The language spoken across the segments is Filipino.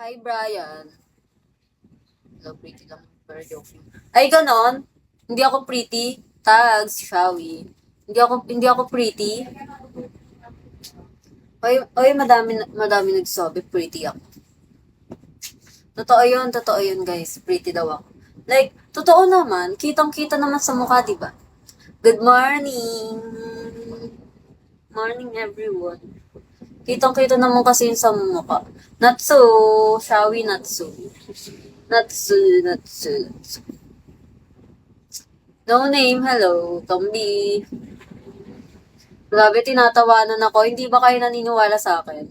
Hi, Brian. Hello, pretty lang. Pero joking. Ay, ganon. Hindi ako pretty. Tags, shall we? Hindi ako pretty. Oy, madami nagsabi pretty ako. Totoo yun, guys. Pretty daw ako. Like, totoo naman. Kitang-kita naman sa mukha, di ba? Good morning. Morning, everyone. Kitang-kita naman kasi yun sa mukha. Natsu, shall we, Natsu? Natsu. No name, hello, Tombi. Grabe, tinatawanan ako. Hindi ba kayo naniniwala sa akin?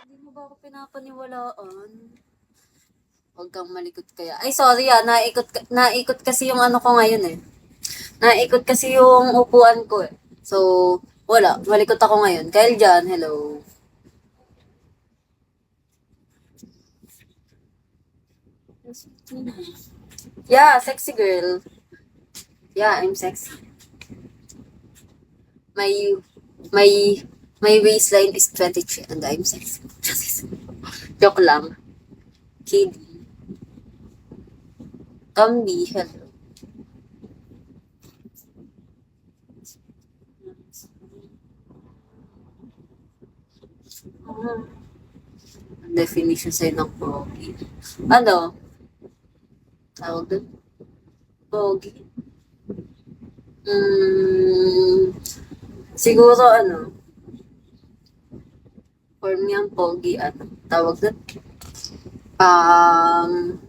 Hindi mo ba ako pinapaniwalaan? Huwag kang malikot kaya. Ay, sorry naikot kasi yung ano ko ngayon eh. Naikot kasi yung upuan ko eh. So, wala. Malikot ako ngayon. Kyle dyan, hello. Yeah, sexy girl. Yeah, I'm sexy. My my my waistline is 23 and I'm sexy. Joke lang. Kidding. Tombi, hello. Ang definition sa'yo ng pogi. Ano? Tawag doon? Pogi. Siguro ano? For me ang pogi, ano? Tawag doon? Um,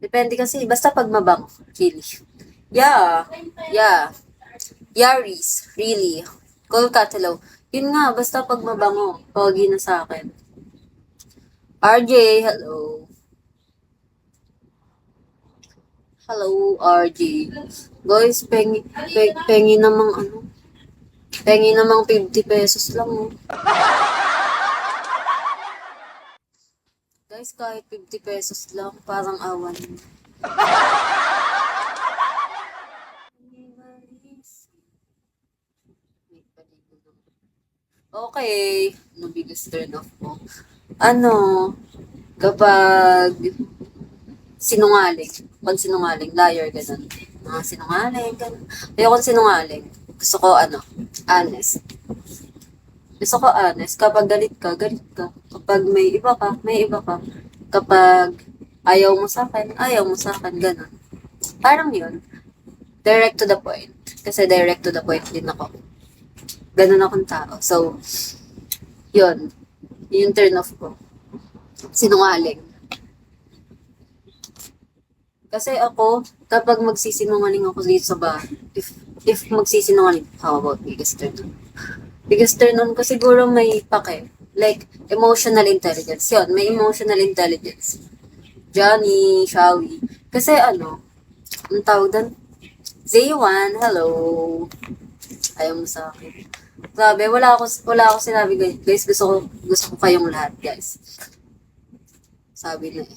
Depende kasi. Basta pag mabango. Really. Yeah. Yeah. Yaris. Really. Kolkat, hello. Yun nga, basta pag mabango. Pogi na sa akin. RJ, hello. Hello, RJ. Guys, pengi namang ano. Pengi namang 50 pesos lang, oh. Guys, kahit 50 pesos lang, parang awan. Okay, no biggest turn off mo. Ano, kapag pag sinungaling, liar, ganun. Mga sinungaling, ganun. Ayoko sinungaling. Gusto ko, honest. Gusto ko honest. Kapag galit ka, galit ka. Kapag may iba ka. Kapag ayaw mo sa akin, ganun. Parang yun. Direct to the point. Kasi direct to the point din ako. Ganun akong tao. So, yun. Yung turn off ko. Sinungaling. Kasi ako, kapag magsisinungaling ako dito sa bahay, if magsisinungaling, how about biggest turn on? Biggest turn on ko siguro may pake. Like, emotional intelligence. Yun, may emotional intelligence. Johnny, Shawi. Kasi ang tawag doon? Zaywan, hello. Ayaw mo sa akin. Grabe, wala ako sinabi guys. Gusto ko kayong lahat, guys. Sabi na eh.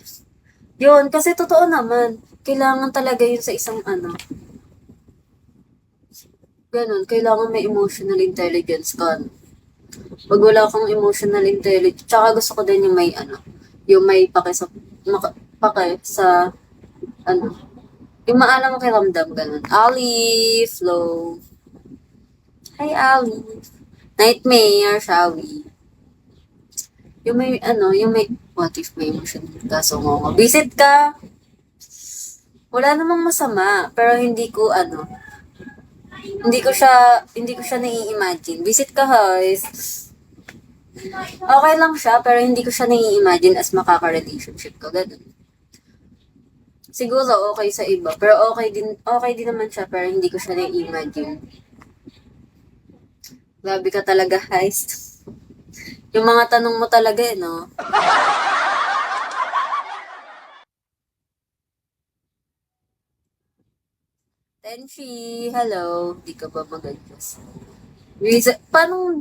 Yun, kasi totoo naman. Kailangan talaga yun sa isang ganun, kailangan may emotional intelligence ka. Pag wala kang emotional intelligence, tsaka gusto ko din yung yung may pake sa, yung maalam mo kiramdam, ganun. Ali, Flo. Hi, Ali. Nightmare, shall we? What if may emotion ka? So, visit ka. Wala namang masama, pero hindi ko siya nai-imagine. Visit ka, guys. Okay lang siya, pero hindi ko siya nai-imagine as makaka-relationship ko. Ganun. Siguro okay sa iba, pero okay din naman siya, pero hindi ko siya nai-imagine. Grabe ka talaga, heist. Yung mga tanong mo talaga no? Tenshi, hello. Di ka ba mag-adjust? Paano